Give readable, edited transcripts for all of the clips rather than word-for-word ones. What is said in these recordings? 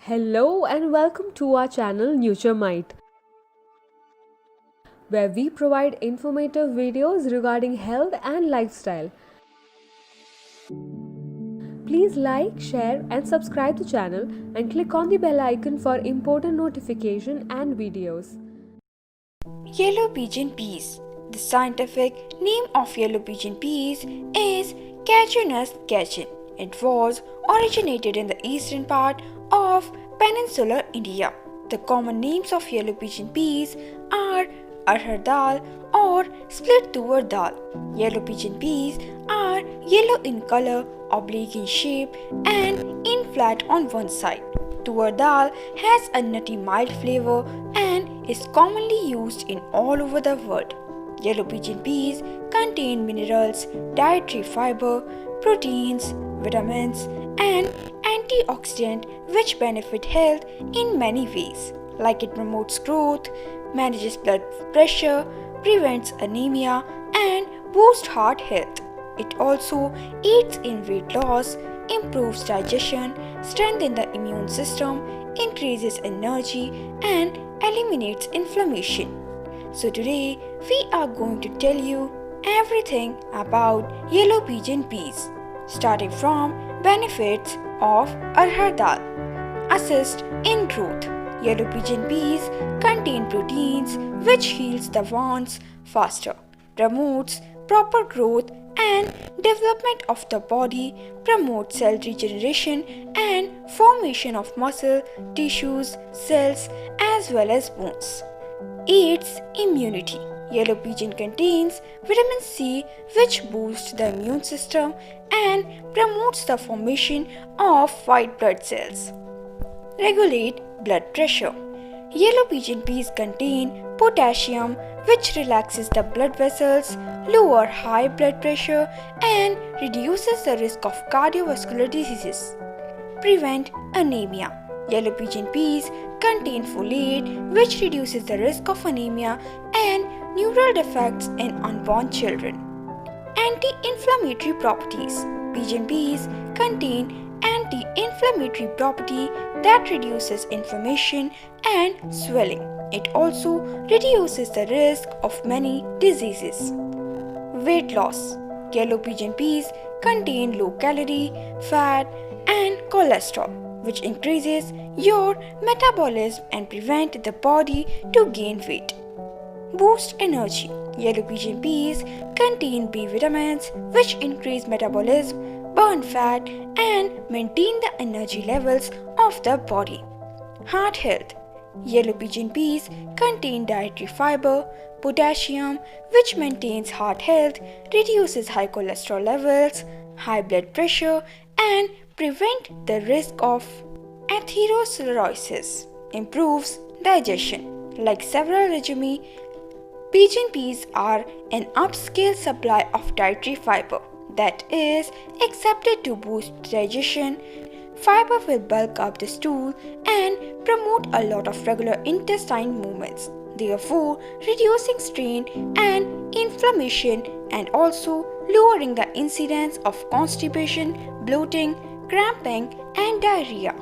Hello and welcome to our channel NutureMite, where we provide informative videos regarding health and lifestyle. Please like, share and subscribe the channel and click on the bell icon for important notification and videos. Yellow pigeon peas. The scientific name of yellow pigeon peas is Cajunus cajun. It was originated in the eastern part of peninsular India. The common names of yellow pigeon peas are arhar dal or split tuar dal. Yellow pigeon peas are yellow in color, oblique in shape, and in flat on one side. Tuar dal has a nutty mild flavor and is commonly used in all over the world. Yellow pigeon peas contain minerals, dietary fiber, proteins, vitamins, and antioxidant which benefit health in many ways, like it promotes growth, manages blood pressure, prevents anemia, and boosts heart health. It also aids in weight loss, improves digestion, strengthens the immune system, increases energy, and eliminates inflammation. So today we are going to tell you everything about yellow pigeon peas, starting from benefits of arhar dal. Assist in growth. Yellow pigeon peas contain proteins which heals the wounds faster, promotes proper growth and development of the body, promotes cell regeneration and formation of muscle, tissues, cells as well as bones. Aids immunity. Yellow pigeon contains vitamin C which boosts the immune system and promotes the formation of white blood cells. Regulate blood pressure. Yellow pigeon peas contain potassium which relaxes the blood vessels, lower high blood pressure and reduces the risk of cardiovascular diseases. Prevent anemia. Yellow pigeon peas contain folate which reduces the risk of anemia and neural defects in unborn children. Anti-inflammatory properties. Pigeon peas contain anti-inflammatory property that reduces inflammation and swelling. It also reduces the risk of many diseases. Weight loss. Yellow pigeon peas contain low calorie, fat, and cholesterol, which increases your metabolism and prevent the body to gain weight. Boost energy. Yellow pigeon peas contain B vitamins which increase metabolism, burn fat, and maintain the energy levels of the body. Heart health. Yellow pigeon peas contain dietary fiber, potassium, which maintains heart health, reduces high cholesterol levels, high blood pressure, and prevent the risk of atherosclerosis. Improves digestion. Like several regimes, pigeon peas are an upscale supply of dietary fiber that is accepted to boost digestion. Fiber will bulk up the stool and promote a lot of regular intestine movements, therefore reducing strain and inflammation and also lowering the incidence of constipation, bloating, cramping, and diarrhea.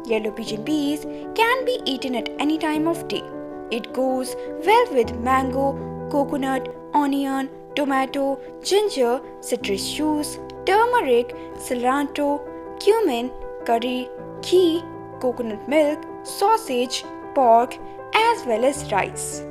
Yellow pigeon peas can be eaten at any time of day. It goes well with mango, coconut, onion, tomato, ginger, citrus juice, turmeric, cilantro, cumin, curry, ghee, coconut milk, sausage, pork, as well as rice.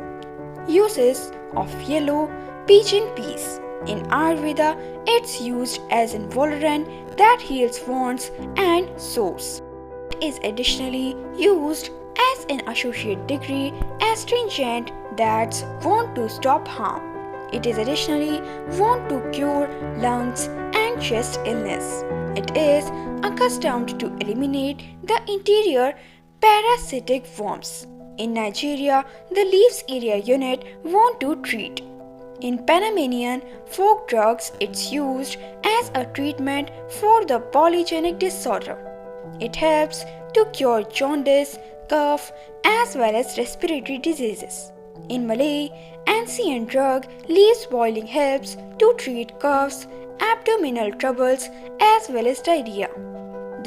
Uses of yellow pigeon peas. In Ayurveda, it's used as an involurant that heals wounds and sores. It is additionally used as an associate degree astringent that's known to stop harm. It is additionally known to cure lungs and chest illness. It is accustomed to eliminate the interior parasitic worms. In Nigeria, the Leaves Area Unit want to treat. In Panamanian folk drugs, it's used as a treatment for the polygenic disorder. It helps to cure jaundice, cough, as well as respiratory diseases. In Malay, ancient drug leaves boiling helps to treat coughs, abdominal troubles, as well as diarrhea.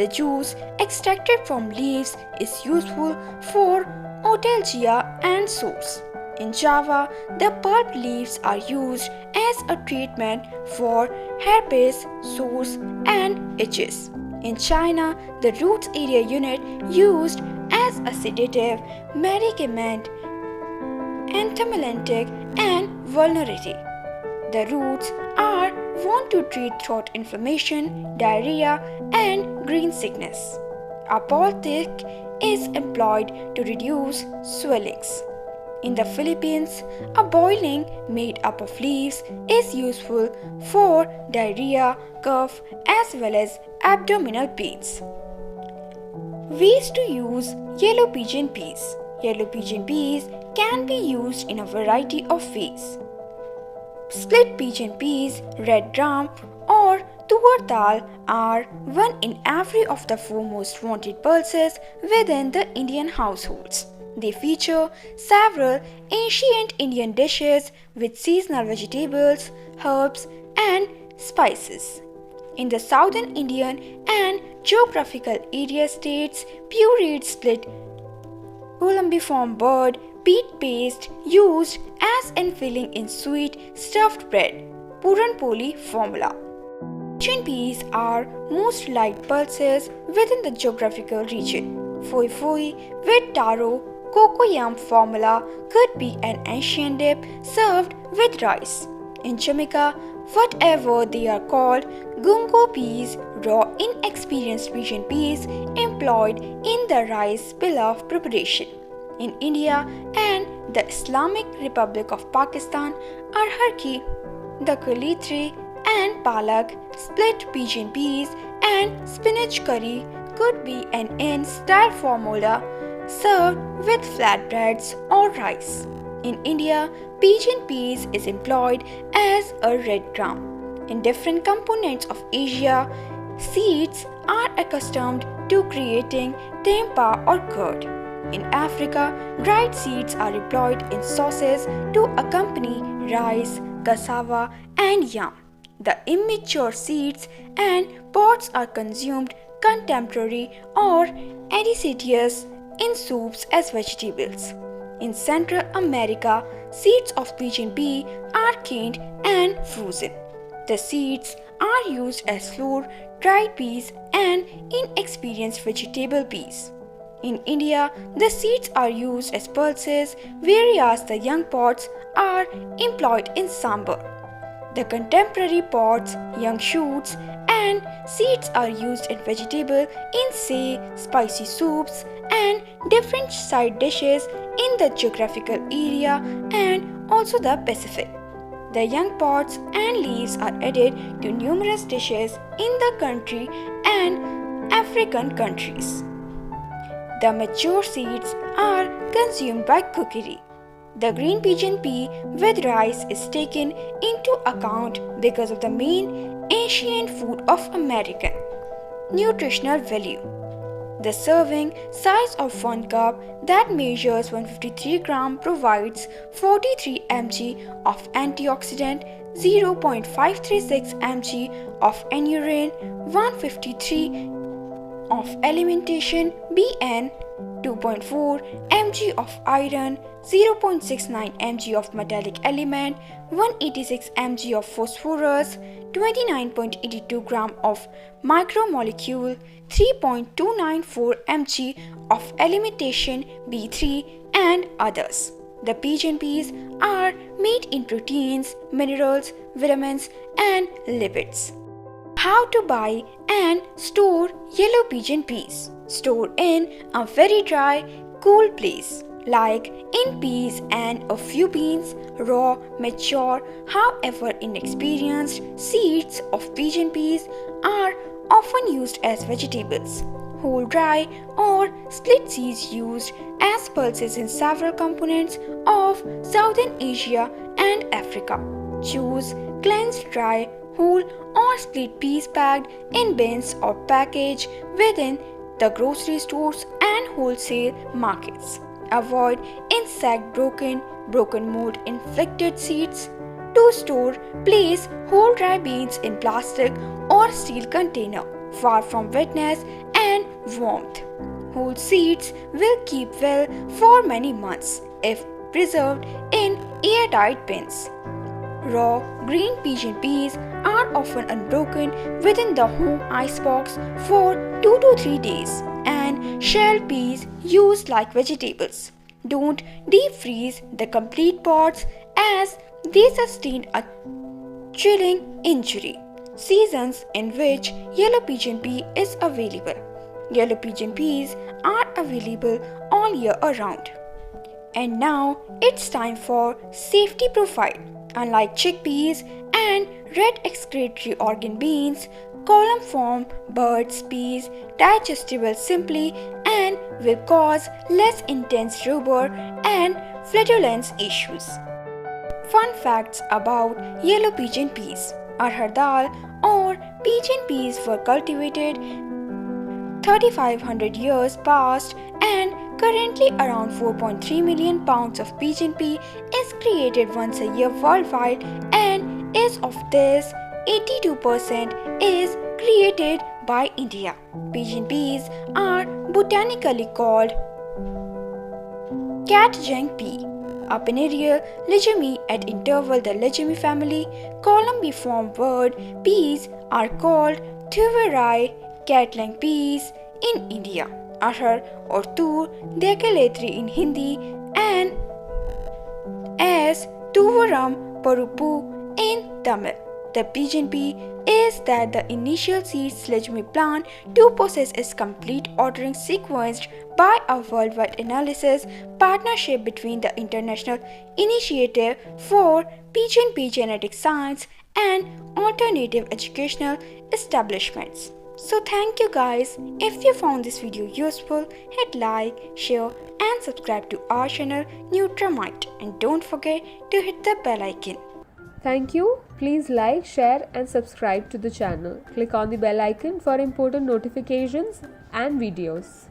The juice extracted from leaves is useful for otalgia and sores. In Java, the pulp leaves are used as a treatment for herpes, sores, and itches. In China, the roots area unit used as a sedative, medicament, antiemetic, and vulnerity. The roots are known to treat throat inflammation, diarrhea, and green sickness. A poultice is employed to reduce swellings. In the Philippines, a boiling made up of leaves is useful for diarrhea, cough, as well as abdominal pains. Ways to use yellow pigeon peas. Yellow pigeon peas can be used in a variety of ways. Split pigeon peas, red gram, or tur dal are one in every of the four most wanted pulses within the Indian households. They feature several ancient Indian dishes with seasonal vegetables, herbs, and spices. In the southern Indian and geographical area states, pureed split columbiform bird peat paste used as in filling in sweet stuffed bread, Puran Poli formula. Pigeon peas are most liked pulses within the geographical region. Foi foi with taro cocoyam formula could be an ancient dip served with rice. In Jamaica, whatever they are called, gungo peas, raw inexperienced pigeon peas employed in the rice pilaf preparation. In India and the Islamic Republic of Pakistan, arharki, the kulithri and palak, split pigeon peas and spinach curry could be an in-style formula served with flatbreads or rice. In India, pigeon peas is employed as a red gram. In different components of Asia, seeds are accustomed to creating tempeh or curd. In Africa, dried seeds are employed in sauces to accompany rice, cassava, and yam. The immature seeds and pods are consumed contemporary or deciduous in soups as vegetables. In Central America, seeds of pigeon pea are canned and frozen. The seeds are used as flour, dried peas, and inexperienced vegetable peas. In India, the seeds are used as pulses, whereas the young pods are employed in sambar. The contemporary pods, young shoots, and seeds are used in vegetable in say spicy soups and different side dishes in the geographical area and also the Pacific. The young pods and leaves are added to numerous dishes in the country and African countries. The mature seeds are consumed by cookery. The green pigeon pea with rice is taken into account because of the main ancient food of American. Nutritional value. The serving size of 1 cup that measures 153 gram provides 43 mg of antioxidant, 0.536 mg of anurine, 153 of alimentation BN, 2.4 mg of iron, 0.69 mg of metallic element, 186 mg of phosphorus, 29.82 gram of micromolecule, 3.294 mg of alimentation B3 and others. The pigeon peas are made in proteins, minerals, vitamins and lipids. How to buy and store yellow pigeon peas. Store in a very dry, cool place like in peas and a few beans, raw, mature, however inexperienced seeds of pigeon peas are often used as vegetables. Whole dry or split seeds used as pulses in several components of Southern Asia and Africa. Choose cleansed dry, whole or split peas packed in bins or packaged within the grocery stores and wholesale markets. Avoid insect broken mold infected seeds. To store, place whole dry beans in plastic or steel container far from wetness warmth. Whole seeds will keep well for many months if preserved in airtight bins. Raw green pigeon peas are often unbroken within the home icebox for 2 to 3 days, and shelled peas used like vegetables. Don't deep freeze the complete pods as they sustain a chilling injury. Seasons in which yellow pigeon pea is available. Yellow pigeon peas are available all year around. And now it's time for safety profile. Unlike chickpeas and red excretory organ beans, column-form birds peas digestible simply and will cause less intense rubor and flatulence issues. Fun facts about yellow pigeon peas. Arhar dal or pigeon peas were cultivated 3,500 years past, and currently around 4.3 million pounds of pigeon pea is created once a year worldwide, and is of this 82% is created by India. Pigeon peas are botanically called catjang pea. A perennial legumine at interval the legumine family. Columbiform bird peas are called Tuverae catlang peas in India, Arhar or Tur Dekaletri in Hindi, and as Tuvaram Parupu in Tamil. The pigeon pea is that the initial seeds legumine plant to possess its complete ordering sequenced by a worldwide analysis partnership between the International Initiative for Pigeon Pea Genetic Science and alternative educational establishments. So thank you guys. If you found this video useful, hit like, share and subscribe to our channel Nutramite, and don't forget to hit the bell icon. Thank you. Please like, share and subscribe to the channel. Click on the bell icon for important notifications and videos.